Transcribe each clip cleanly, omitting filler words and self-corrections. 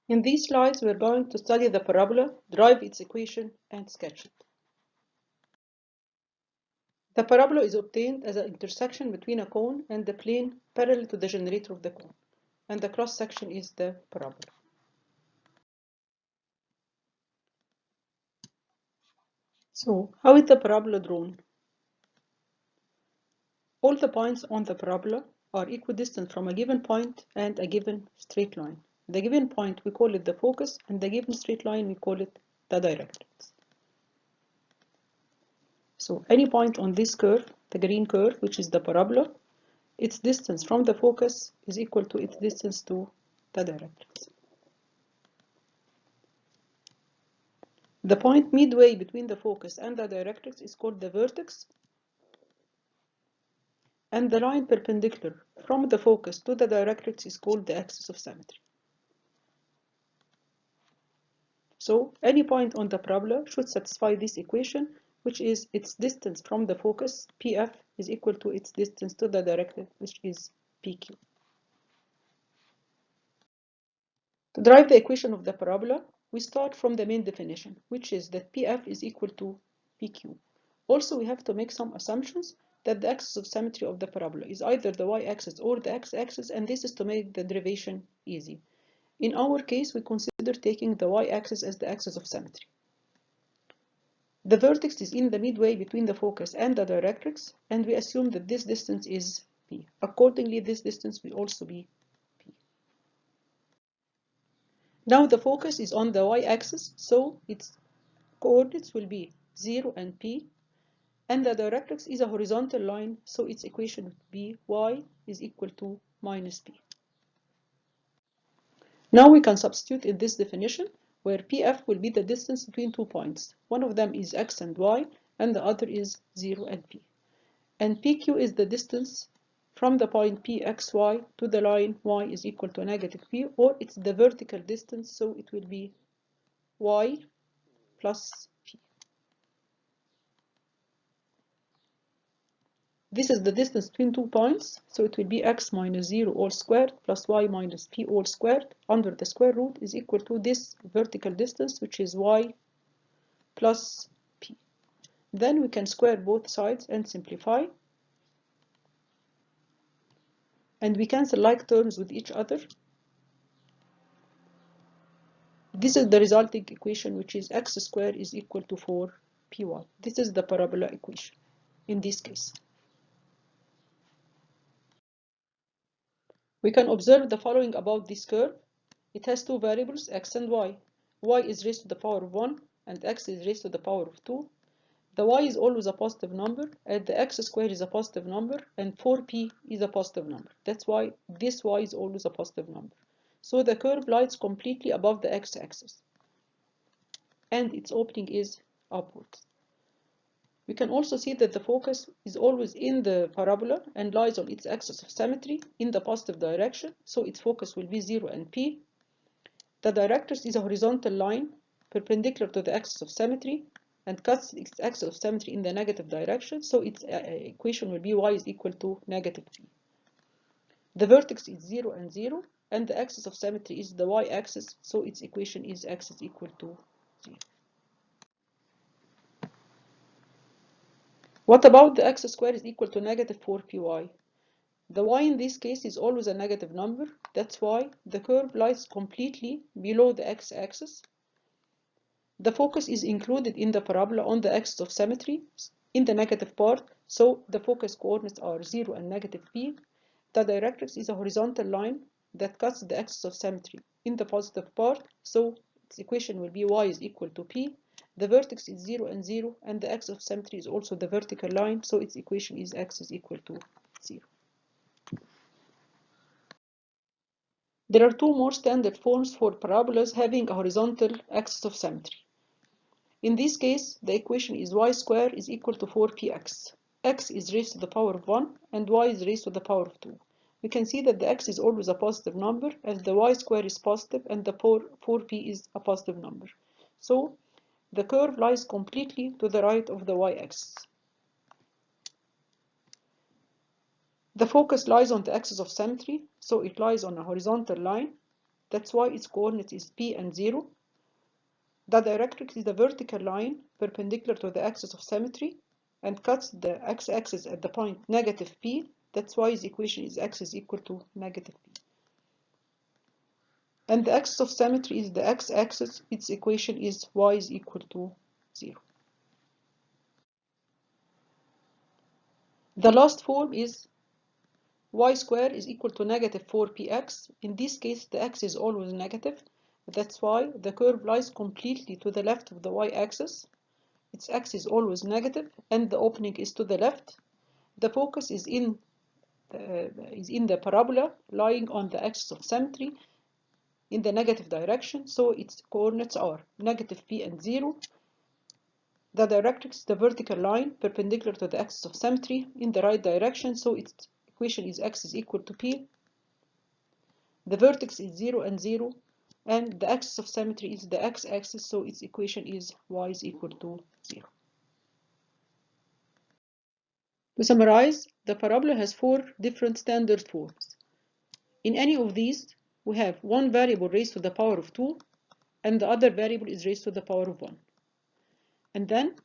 In these slides, we're going to study the parabola, derive its equation, and sketch it. The parabola is obtained as an intersection between a cone and the plane parallel to the generator of the cone, and the cross-section is the parabola. So, how is the parabola drawn? All the points on the parabola are equidistant from a given point and a given straight line. The given point, we call it the focus, and the given straight line, we call it the directrix. So any point on this curve, the green curve, which is the parabola, its distance from the focus is equal to its distance to the directrix. The point midway between the focus and the directrix is called the vertex, and the line perpendicular from the focus to the directrix is called the axis of symmetry. So any point on the parabola should satisfy this equation, which is its distance from the focus, PF, is equal to its distance to the directrix, which is PQ. To derive the equation of the parabola, we start from the main definition, which is that PF is equal to PQ. Also, we have to make some assumptions that the axis of symmetry of the parabola is either the y-axis or the x-axis, and this is to make the derivation easy. In our case, we consider taking the y-axis as the axis of symmetry. The vertex is in the midway between the focus and the directrix, and we assume that this distance is P. Accordingly, this distance will also be P. Now the focus is on the y-axis, so its coordinates will be 0 and P, and the directrix is a horizontal line, so its equation would be y is equal to minus P. Now we can substitute in this definition, where PF will be the distance between 2 points. One of them is x and y, and the other is 0 and P. And PQ is the distance from the point PXY to the line y is equal to negative P, or it's the vertical distance, so it will be y plus P. This is the distance between 2 points, so it will be x minus 0 all squared plus y minus P all squared under the square root is equal to this vertical distance, which is y plus P. Then we can square both sides and simplify. And we cancel like terms with each other. This is the resulting equation, which is x squared is equal to 4py. This is the parabola equation in this case. We can observe the following about this curve. It has two variables, x and y. Y is raised to the power of 1 and x is raised to the power of 2. The y is always a positive number, and the x squared is a positive number, and 4p is a positive number. That's why this y is always a positive number. So the curve lies completely above the x-axis, and its opening is upwards. We can also see that the focus is always in the parabola and lies on its axis of symmetry in the positive direction, so its focus will be 0 and P. The directrix is a horizontal line perpendicular to the axis of symmetry and cuts its axis of symmetry in the negative direction, so its equation will be y is equal to negative P. The vertex is 0 and 0, and the axis of symmetry is the y-axis, so its equation is x is equal to 0. What about the x squared is equal to negative 4py? The y in this case is always a negative number. That's why the curve lies completely below the x-axis. The focus is included in the parabola on the axis of symmetry in the negative part, so the focus coordinates are 0 and negative p. The directrix is a horizontal line that cuts the axis of symmetry in the positive part, so its equation will be y is equal to p. The vertex is 0 and 0, and the axis of symmetry is also the vertical line, so its equation is x is equal to 0. There are two more standard forms for parabolas having a horizontal axis of symmetry. In this case, the equation is y squared is equal to 4px. X is raised to the power of 1 and y is raised to the power of 2. We can see that the x is always a positive number, as the y squared is positive and the 4p is a positive number. So the curve lies completely to the right of the y-axis. The focus lies on the axis of symmetry, so it lies on a horizontal line. That's why its coordinate is P and 0. The directrix is the vertical line perpendicular to the axis of symmetry and cuts the x-axis at the point negative P. That's why its equation is x is equal to negative P. And the axis of symmetry is the x-axis. Its equation is y is equal to 0. The last form is y squared is equal to negative 4px. In this case, the x is always negative. That's why the curve lies completely to the left of the y-axis. Its x is always negative, and the opening is to the left. The focus is in the parabola lying on the axis of symmetry in the negative direction, so its coordinates are negative p and 0. The directrix is the vertical line perpendicular to the axis of symmetry in the right direction, so its equation is x is equal to p. The vertex is 0 and 0, and the axis of symmetry is the x-axis, so its equation is y is equal to 0. To summarize, the parabola has 4 different standard forms. In any of these, we have one variable raised to the power of 2, and the other variable is raised to the power of 1. And then,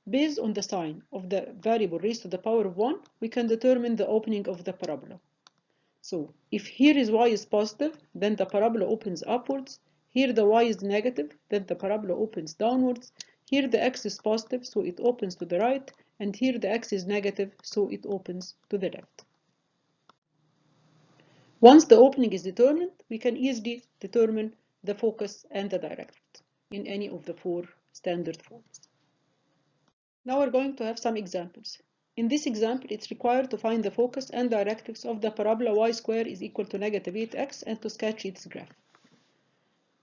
based on the sign of the variable raised to the power of 1, we can determine the opening of the parabola. So, if here is y is positive, then the parabola opens upwards. Here the y is negative, then the parabola opens downwards. Here the x is positive, so it opens to the right, and here the x is negative, so it opens to the left. Once the opening is determined, we can easily determine the focus and the directrix in any of the 4 standard forms. Now we're going to have some examples. In this example, it's required to find the focus and directrix of the parabola y squared is equal to negative 8x and to sketch its graph.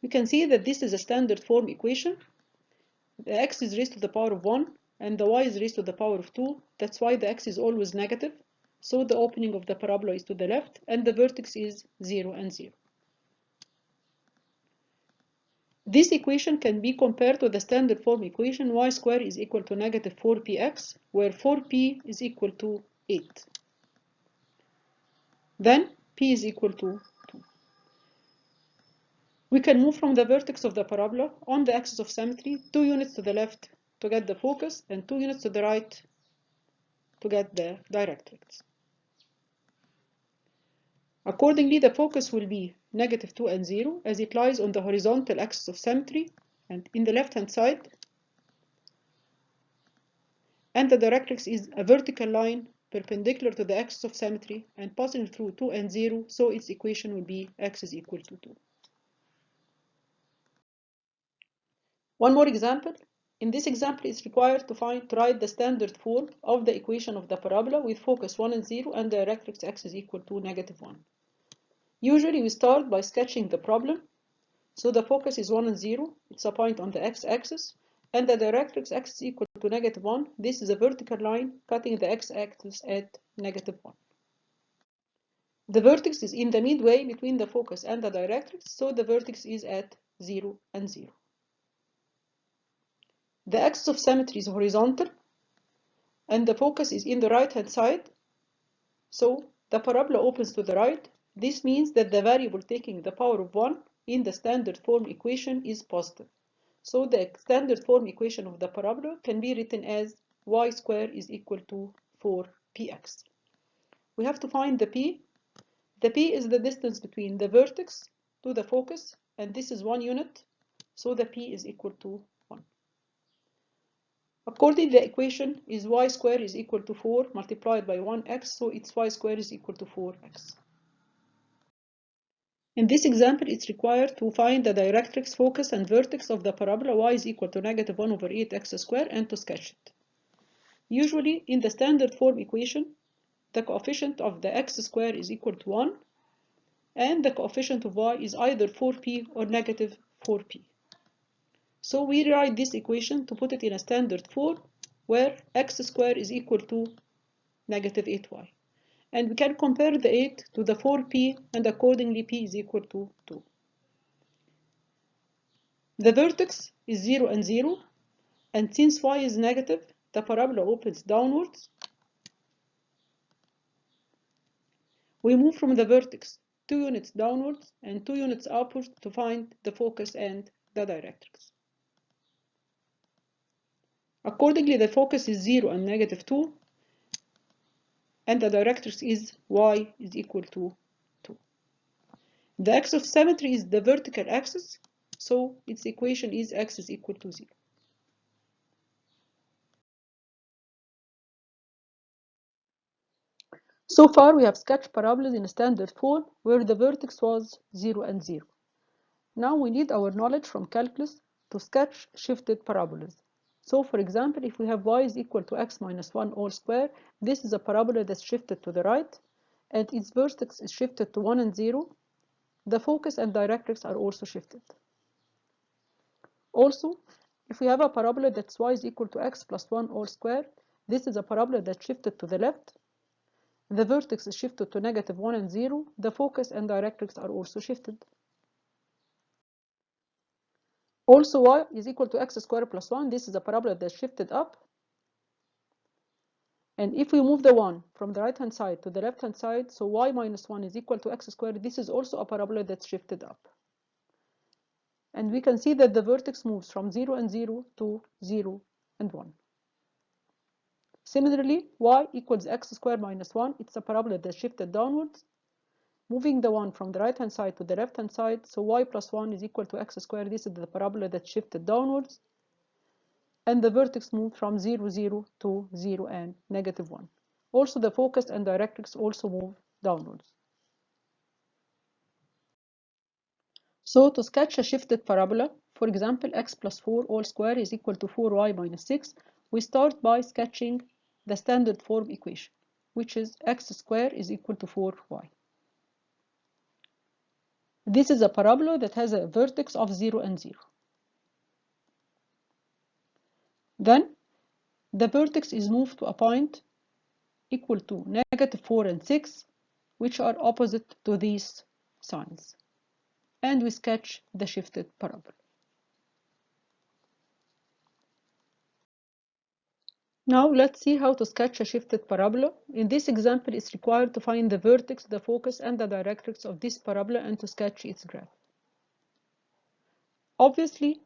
We can see that this is a standard form equation. The x is raised to the power of 1 and the y is raised to the power of 2. That's why the x is always negative. So the opening of the parabola is to the left and the vertex is 0 and 0. This equation can be compared to the standard form equation y squared is equal to negative 4px, where 4p is equal to 8. Then p is equal to 2. We can move from the vertex of the parabola on the axis of symmetry 2 units to the left to get the focus and 2 units to the right to get the directrix. Accordingly, the focus will be negative 2 and 0 as it lies on the horizontal axis of symmetry and in the left-hand side. And the directrix is a vertical line perpendicular to the axis of symmetry and passing through 2 and 0, so its equation will be x is equal to 2. One more example. In this example, it's required to write the standard form of the equation of the parabola with focus 1 and 0 and directrix x is equal to negative 1. Usually we start by sketching the problem. So the focus is 1 and 0, it's a point on the x-axis, and the directrix x is equal to negative 1. This is a vertical line cutting the x-axis at negative 1. The vertex is in the midway between the focus and the directrix, so the vertex is at 0 and 0. The axis of symmetry is horizontal, and the focus is in the right-hand side, so the parabola opens to the right. This means that the variable taking the power of 1 in the standard form equation is positive. So the standard form equation of the parabola can be written as y squared is equal to 4px. We have to find the p. The p is the distance between the vertex to the focus, and this is 1 unit, so the p is equal to 1. Accordingly, the equation is y squared is equal to 4 multiplied by 1x, so it's y squared is equal to 4x. In this example, it's required to find the directrix, focus, and vertex of the parabola y is equal to negative 1 over 8x squared and to sketch it. Usually, in the standard form equation, the coefficient of the x squared is equal to 1, and the coefficient of y is either 4p or negative 4p. So we write this equation to put it in a standard form where x squared is equal to negative 8y. And we can compare the 8 to the 4p, and accordingly p is equal to 2. The vertex is 0 and 0, and since y is negative, the parabola opens downwards. We move from the vertex 2 units downwards and 2 units upwards to find the focus and the directrix. Accordingly, the focus is 0 and -2, and the directrix is y is equal to 2. The axis of symmetry is the vertical axis, so its equation is x is equal to 0. So far, we have sketched parabolas in standard form where the vertex was 0 and 0. Now we need our knowledge from calculus to sketch shifted parabolas. So for example, if we have y is equal to x minus 1 all square, this is a parabola that's shifted to the right, and its vertex is shifted to 1 and 0. The focus and directrix are also shifted. Also, if we have a parabola that's y is equal to x plus 1 all square, this is a parabola that's shifted to the left. The vertex is shifted to -1 and 0. The focus and directrix are also shifted. Also, y is equal to x squared plus 1. This is a parabola that's shifted up. And if we move the 1 from the right-hand side to the left-hand side, so y minus 1 is equal to x squared. This is also a parabola that's shifted up. And we can see that the vertex moves from 0 and 0 to 0 and 1. Similarly, y equals x squared minus 1. It's a parabola that's shifted downwards, moving the 1 from the right-hand side to the left-hand side. So y plus 1 is equal to x squared. This is the parabola that's shifted downwards. And the vertex moved from 0, 0 to 0 and -1. Also, the focus and directrix also move downwards. So, to sketch a shifted parabola, for example, x plus 4 all square is equal to 4y minus 6, we start by sketching the standard form equation, which is x squared is equal to 4y. This is a parabola that has a vertex of 0 and 0. Then, the vertex is moved to a point equal to -4 and 6, which are opposite to these signs. And we sketch the shifted parabola. Now let's see how to sketch a shifted parabola. In this example, it's required to find the vertex, the focus, and the directrix of this parabola and to sketch its graph. Obviously,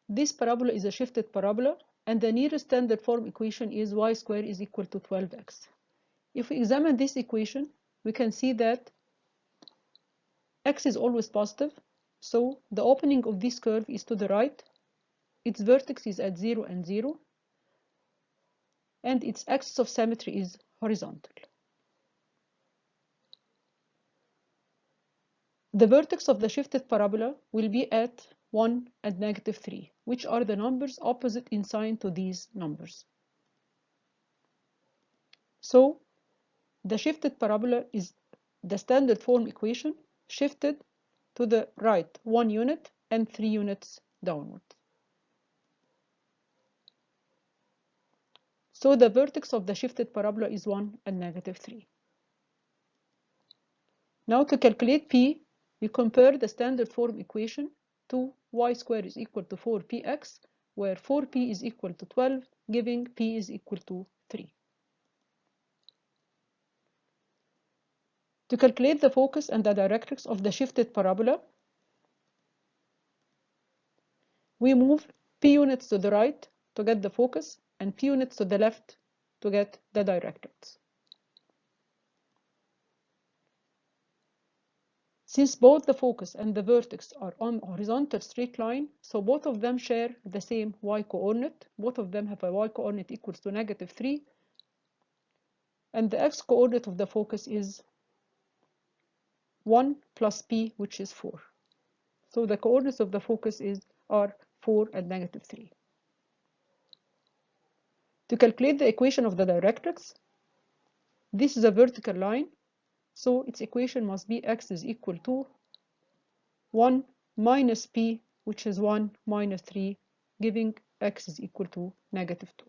this parabola is a shifted parabola, and the nearest standard form equation is y squared is equal to 12x. If we examine this equation, we can see that x is always positive, so the opening of this curve is to the right, its vertex is at 0 and 0, and its axis of symmetry is horizontal. The vertex of the shifted parabola will be at 1 and -3, which are the numbers opposite in sign to these numbers. So, the shifted parabola is the standard form equation shifted to the right 1 unit and 3 units downward. So the vertex of the shifted parabola is 1 and -3. Now to calculate P, we compare the standard form equation to y squared is equal to 4px, where 4p is equal to 12, giving p is equal to 3. To calculate the focus and the directrix of the shifted parabola, we move p units to the right to get the focus and p units to the left to get the directrix. Since both the focus and the vertex are on a horizontal straight line, so both of them share the same y-coordinate. Both of them have a y-coordinate equals to -3, and the x-coordinate of the focus is 1 plus p, which is 4. So the coordinates of the focus are 4 and -3. To calculate the equation of the directrix, this is a vertical line, so its equation must be x is equal to 1 minus p, which is 1 minus 3, giving x is equal to -2.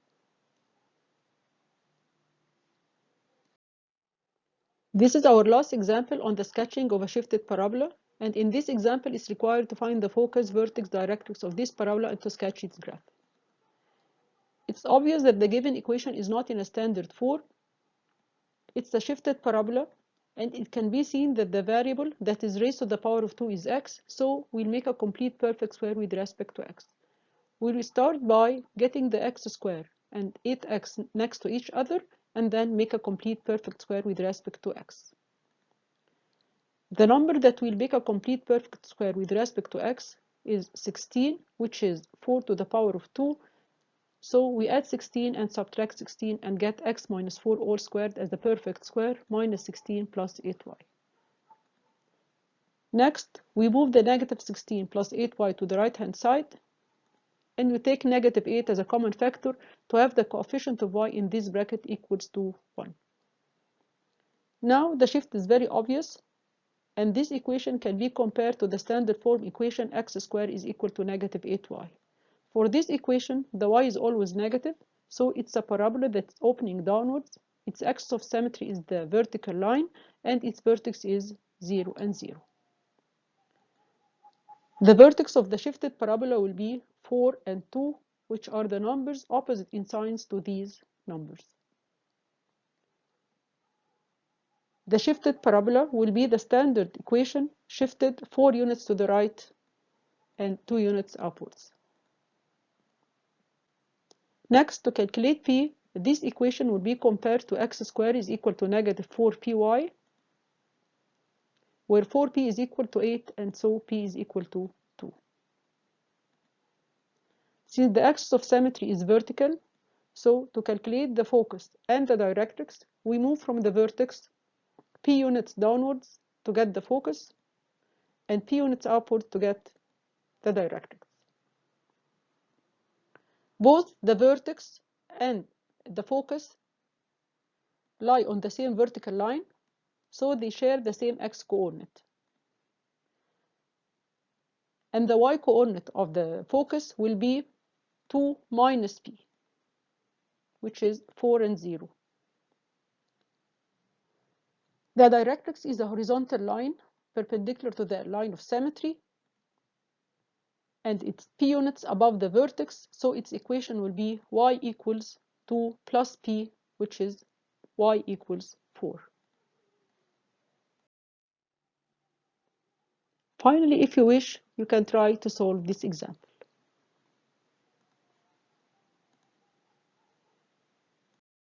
This is our last example on the sketching of a shifted parabola, and in this example it's required to find the focus, vertex, directrix of this parabola and to sketch its graph. It's obvious that the given equation is not in a standard form. It's a shifted parabola, and it can be seen that the variable that is raised to the power of 2 is x, so we'll make a complete perfect square with respect to x. We will start by getting the x square and 8x next to each other, and then make a complete perfect square with respect to x. The number that will make a complete perfect square with respect to x is 16, which is 4 to the power of 2. So we add 16 and subtract 16 and get x minus 4 all squared as the perfect square minus 16 plus 8y. Next, we move the negative 16 plus 8y to the right-hand side, and we take negative 8 as a common factor to have the coefficient of y in this bracket equals to 1. Now the shift is very obvious, and this equation can be compared to the standard form equation x squared is equal to negative 8y. For this equation, the y is always negative, so it's a parabola that's opening downwards. Its axis of symmetry is the vertical line, and its vertex is 0 and 0. The vertex of the shifted parabola will be 4 and 2, which are the numbers opposite in signs to these numbers. The shifted parabola will be the standard equation shifted 4 units to the right and 2 units upwards. Next, to calculate p, this equation will be compared to x squared is equal to negative 4py, where 4p is equal to 8 and so p is equal to 2. Since the axis of symmetry is vertical, so to calculate the focus and the directrix, we move from the vertex p units downwards to get the focus, and p units upwards to get the directrix. Both the vertex and the focus lie on the same vertical line, so they share the same x coordinate. And the y coordinate of the focus will be 2 minus p, which is 4 and 0. The directrix is a horizontal line perpendicular to the line of symmetry, and it's p units above the vertex, so its equation will be y equals 2 plus p, which is y equals 4. Finally, if you wish, you can try to solve this example.